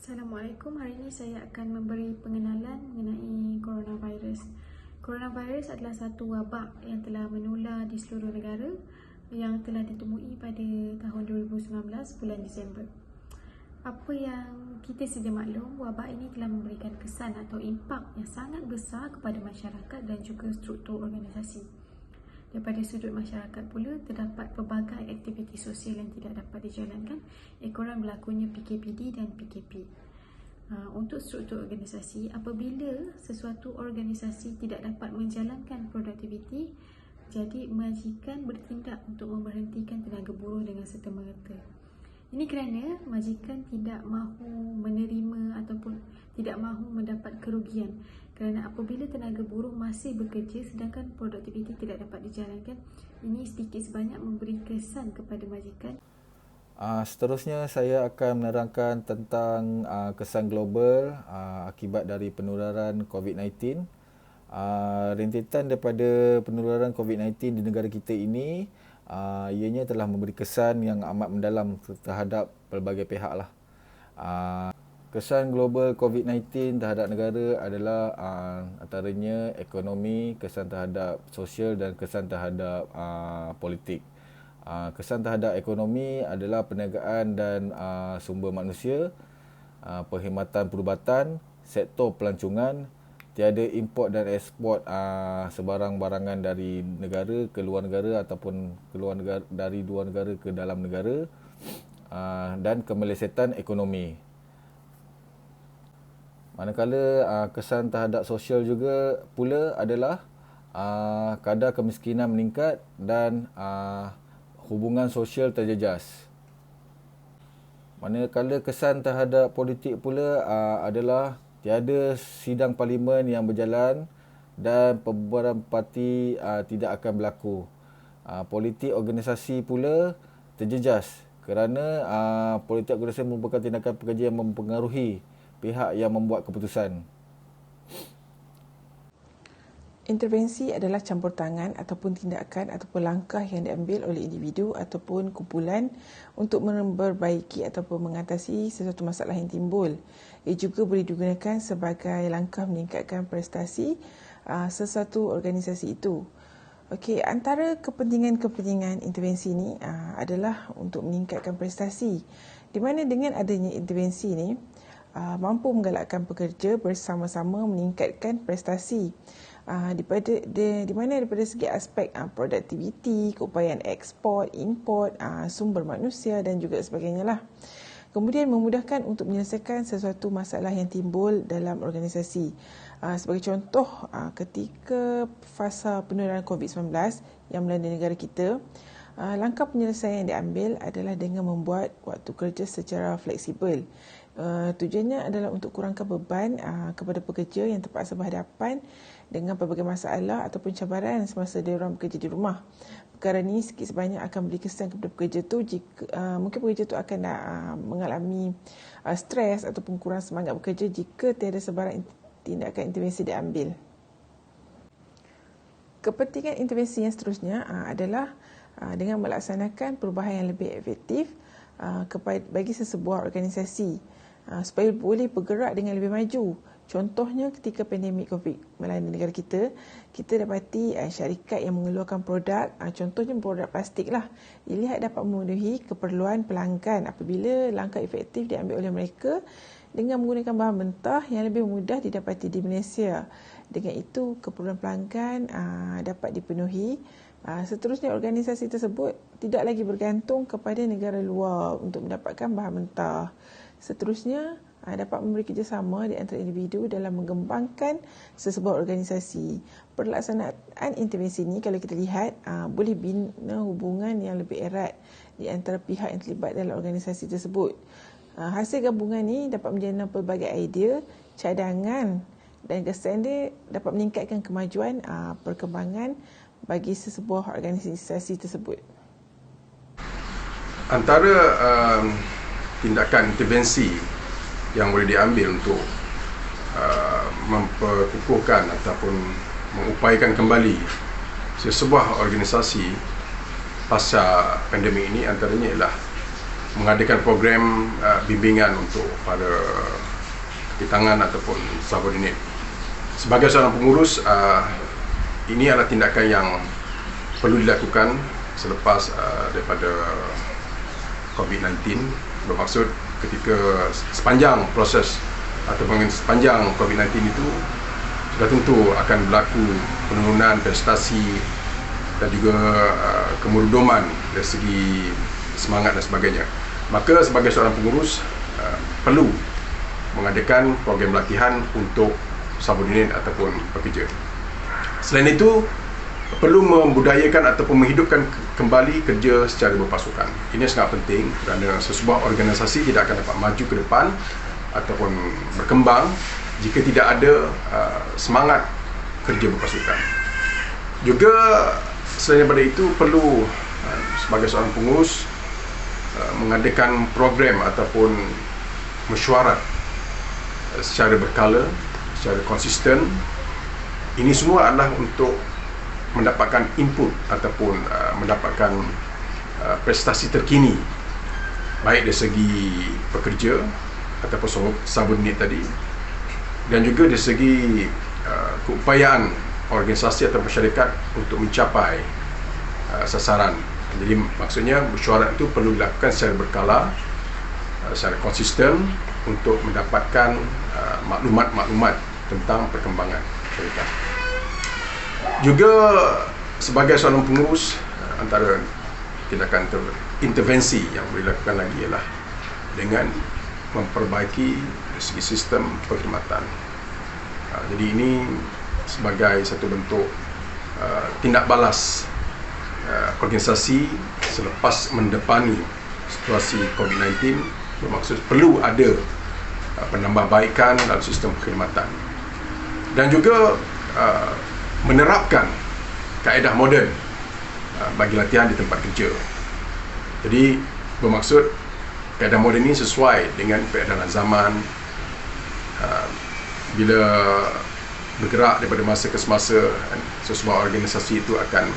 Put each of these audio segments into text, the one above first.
Assalamualaikum. Hari ini saya akan memberi pengenalan mengenai coronavirus. Coronavirus adalah satu wabak yang telah menular di seluruh negara yang telah ditemui pada tahun 2019 bulan Disember. Apa yang kita sedia maklum, wabak ini telah memberikan kesan atau impak yang sangat besar kepada masyarakat dan juga struktur organisasi. Daripada sudut masyarakat pula, terdapat pelbagai aktiviti sosial yang tidak dapat dijalankan ekoran berlakunya PKPD dan PKP. Untuk struktur organisasi, apabila sesuatu organisasi tidak dapat menjalankan produktiviti, jadi majikan bertindak untuk memberhentikan tenaga buruh dengan serta-merta. Ini kerana majikan tidak mahu menerima ataupun tidak mahu mendapat kerugian, kerana apabila tenaga buruh masih bekerja sedangkan produktiviti tidak dapat dijalankan, ini sedikit sebanyak memberi kesan kepada majikan. Seterusnya saya akan menerangkan tentang kesan global akibat dari penularan COVID-19. Rentetan daripada penularan COVID-19 di negara kita ini, ianya telah memberi kesan yang amat mendalam terhadap pelbagai pihak lah. Kesan global COVID-19 terhadap negara adalah antaranya ekonomi, kesan terhadap sosial dan kesan terhadap politik. Kesan terhadap ekonomi adalah perniagaan dan sumber manusia, perkhidmatan perubatan, sektor pelancongan, tiada import dan ekspor sebarang barangan dari negara ke luar negara ataupun dari luar negara ke dalam negara, dan kemelesetan ekonomi. Manakala kesan terhadap sosial juga pula adalah kadar kemiskinan meningkat dan hubungan sosial terjejas. Manakala kesan terhadap politik pula adalah tiada sidang parlimen yang berjalan dan pembubaran parti tidak akan berlaku. Politik organisasi pula terjejas kerana politik organisasi merupakan tindakan pekerja yang mempengaruhi pihak yang membuat keputusan. Intervensi adalah campur tangan ataupun tindakan ataupun langkah yang diambil oleh individu ataupun kumpulan untuk memperbaiki ataupun mengatasi sesuatu masalah yang timbul. Ia juga boleh digunakan sebagai langkah meningkatkan prestasi sesuatu organisasi itu. Okey, antara kepentingan-kepentingan intervensi ini adalah untuk meningkatkan prestasi. Di mana dengan adanya intervensi ini mampu menggalakkan pekerja bersama-sama meningkatkan prestasi. Di mana daripada segi aspek produktiviti, keupayaan ekspor, import, sumber manusia dan juga sebagainya lah. Kemudian memudahkan untuk menyelesaikan sesuatu masalah yang timbul dalam organisasi. Sebagai contoh, ketika fasa penularan COVID-19 yang melanda negara kita, langkah penyelesaian yang diambil adalah dengan membuat waktu kerja secara fleksibel. Tujuannya adalah untuk kurangkan beban kepada pekerja yang terpaksa berhadapan dengan pelbagai masalah ataupun cabaran semasa diorang bekerja di rumah. Perkara ini sikit sebanyak akan beri kesan kepada pekerja tu jika mungkin pekerja tu akan mengalami stres ataupun kurang semangat bekerja jika tiada sebarang tindakan intervensi diambil. Kepentingan intervensi yang seterusnya adalah dengan melaksanakan perubahan yang lebih efektif bagi sesebuah organisasi supaya boleh bergerak dengan lebih maju. Contohnya ketika pandemik COVID melanda negara kita, kita dapati syarikat yang mengeluarkan produk, contohnya produk plastik lah, dilihat dapat memenuhi keperluan pelanggan apabila langkah efektif diambil oleh mereka dengan menggunakan bahan mentah yang lebih mudah didapati di Malaysia. Dengan itu, keperluan pelanggan dapat dipenuhi. Seterusnya, organisasi tersebut tidak lagi bergantung kepada negara luar untuk mendapatkan bahan mentah. Seterusnya, dapat memberi kerjasama di antara individu dalam mengembangkan sesebuah organisasi. Pelaksanaan intervensi ini kalau kita lihat boleh bina hubungan yang lebih erat di antara pihak yang terlibat dalam organisasi tersebut. Hasil gabungan ini dapat menjana pelbagai idea, cadangan dan kesan dia dapat meningkatkan kemajuan perkembangan bagi sesebuah organisasi tersebut. Antara tindakan intervensi yang boleh diambil untuk memperkukuhkan ataupun mengupayakan kembali sesebuah organisasi pasca pandemik ini, antaranya ialah mengadakan program bimbingan untuk para di tangan ataupun subordinate. Sebagai seorang pengurus, ini adalah tindakan yang perlu dilakukan selepas daripada COVID-19. Bermaksud ketika sepanjang proses ataupun sepanjang COVID-19 itu sudah tentu akan berlaku penurunan prestasi dan juga kemurudoman dari segi semangat dan sebagainya. Maka sebagai seorang pengurus perlu mengadakan program latihan untuk subordinate ataupun pekerja. Selain itu, perlu membudayakan ataupun menghidupkan kembali kerja secara berpasukan. Ini sangat penting kerana sesebuah organisasi tidak akan dapat maju ke depan ataupun berkembang jika tidak ada semangat kerja berpasukan. Juga selain daripada itu, perlu sebagai seorang pengurus mengadakan program ataupun mesyuarat secara berkala, secara konsisten. Ini semua adalah untuk mendapatkan input ataupun mendapatkan prestasi terkini, baik dari segi pekerja ataupun subordinate tadi, dan juga dari segi keupayaan organisasi atau masyarakat untuk mencapai sasaran. Jadi maksudnya mesyuarat itu perlu dilakukan secara berkala, secara konsisten untuk mendapatkan maklumat-maklumat tentang perkembangan syarikat. Juga sebagai seorang pengurus, antara tindakan intervensi yang boleh dilakukan lagi ialah dengan memperbaiki segi sistem perkhidmatan. Jadi ini sebagai satu bentuk tindak balas organisasi selepas mendepani situasi COVID-19. Bermaksud perlu ada penambahbaikan dalam sistem perkhidmatan dan juga menerapkan kaedah moden bagi latihan di tempat kerja. Jadi bermaksud kaedah moden ini sesuai dengan peredaran zaman. Bila bergerak daripada masa ke semasa, sesebuah organisasi itu akan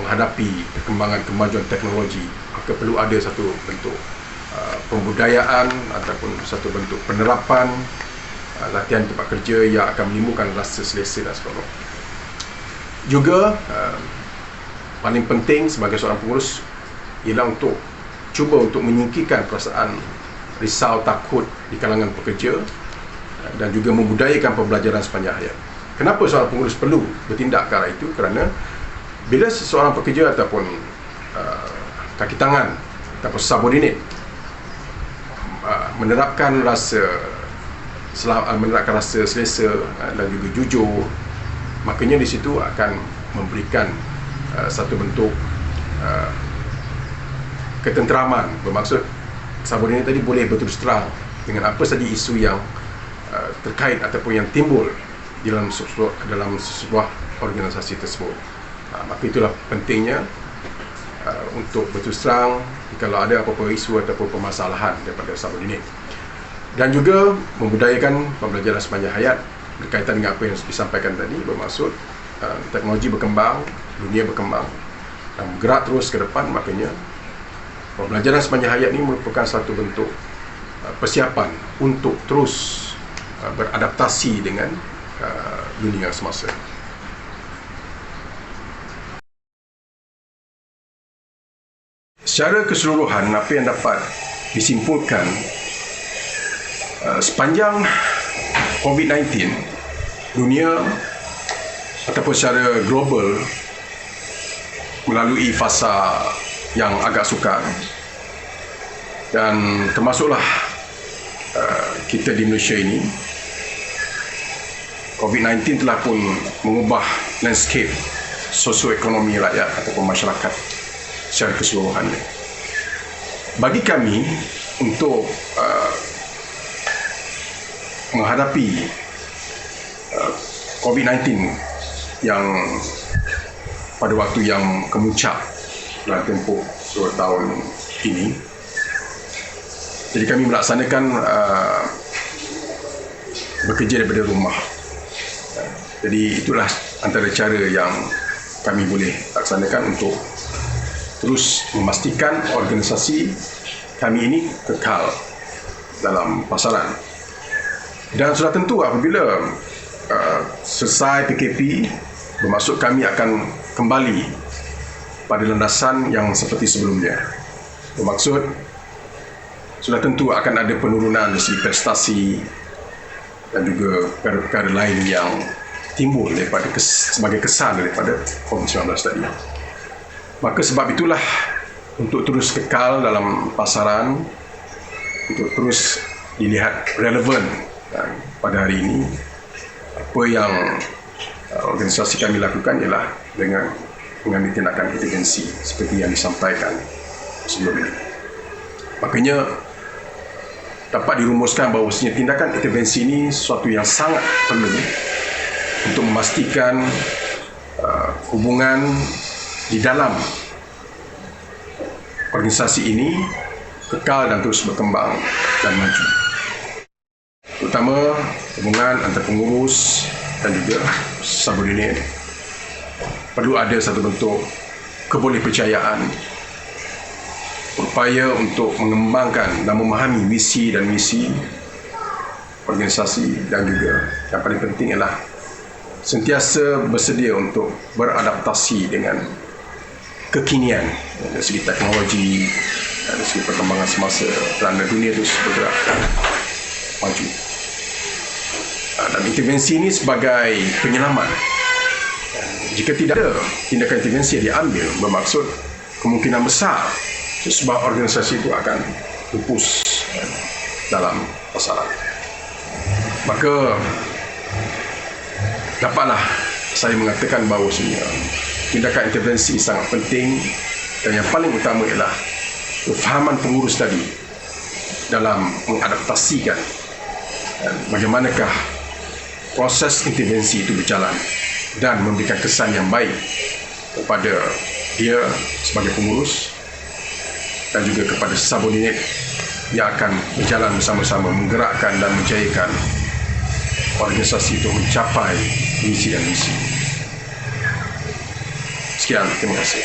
menghadapi perkembangan kemajuan teknologi, maka perlu ada satu bentuk pembudayaan ataupun satu bentuk penerapan latihan tempat kerja yang akan menimbulkan rasa selesa dan sebagainya. Juga paling penting sebagai seorang pengurus ialah untuk cuba untuk menyingkirkan perasaan risau, takut di kalangan pekerja dan juga membudayakan pembelajaran sepanjang hayat. Kenapa seorang pengurus perlu bertindak ke arah itu? Kerana bila seseorang pekerja ataupun kaki tangan ataupun subordinate menerapkan rasa selesa dan juga jujur, makanya di situ akan memberikan satu bentuk ketenteraman. Bermaksud subordinate tadi boleh berterus terang dengan apa saja isu yang terkait ataupun yang timbul dalam sebuah organisasi tersebut. Maka itulah pentingnya untuk berterus terang kalau ada apa-apa isu ataupun permasalahan daripada subordinate. Dan juga membudayakan pembelajaran sepanjang hayat berkaitan dengan apa yang disampaikan tadi. Bermaksud teknologi berkembang, dunia berkembang dan bergerak terus ke depan, makanya pembelajaran sepanjang hayat ini merupakan satu bentuk persiapan untuk terus beradaptasi dengan dunia semasa. Secara keseluruhan, apa yang dapat disimpulkan sepanjang COVID-19, dunia ataupun secara global melalui fasa yang agak sukar, dan termasuklah kita di Malaysia ini. COVID-19 telah pun mengubah landscape sosioekonomi rakyat ataupun masyarakat secara keseluruhannya. Bagi kami untuk menghadapi COVID-19 yang pada waktu yang kemuncak dalam tempoh 2 tahun ini, jadi kami melaksanakan bekerja daripada rumah. Jadi itulah antara cara yang kami boleh laksanakan untuk terus memastikan organisasi kami ini kekal dalam pasaran. Dan sudah tentu apabila selesai PKP, bermaksud kami akan kembali pada landasan yang seperti sebelumnya. Bermaksud sudah tentu akan ada penurunan dari segi prestasi dan juga perkara-perkara lain yang timbul daripada sebagai kesan daripada COVID-19 tadi. Maka sebab itulah, untuk terus kekal dalam pasaran, untuk terus dilihat relevan pada hari ini, apa yang organisasi kami lakukan ialah dengan mengambil tindakan intervensi seperti yang disampaikan sebelum ini. Makanya dapat dirumuskan bahawasanya tindakan intervensi ini sesuatu yang sangat perlu untuk memastikan hubungan di dalam organisasi ini kekal dan terus berkembang dan maju. Terutama hubungan antara pengurus dan juga subordinate. Perlu ada satu bentuk kebolehpercayaan, upaya untuk mengembangkan dan memahami visi dan misi organisasi, dan juga yang paling penting ialah sentiasa bersedia untuk beradaptasi dengan kekinian dari segi teknologi, dari segi perkembangan semasa, kerana dunia terus bergerak dan maju. Dan intervensi ini sebagai penyelamat. Jika tidak ada tindakan intervensi yang diambil, bermaksud kemungkinan besar sebuah organisasi itu akan lupus dalam pasaran. Maka dapatlah saya mengatakan bahawa tindakan intervensi sangat penting, dan yang paling utama ialah kefahaman pengurus tadi dalam mengadaptasikan bagaimanakah proses intervensi itu berjalan dan memberikan kesan yang baik kepada dia sebagai pengurus dan juga kepada subordinate yang akan berjalan bersama-sama menggerakkan dan menjayakan organisasi itu mencapai misi dan misi. Sekian, terima kasih.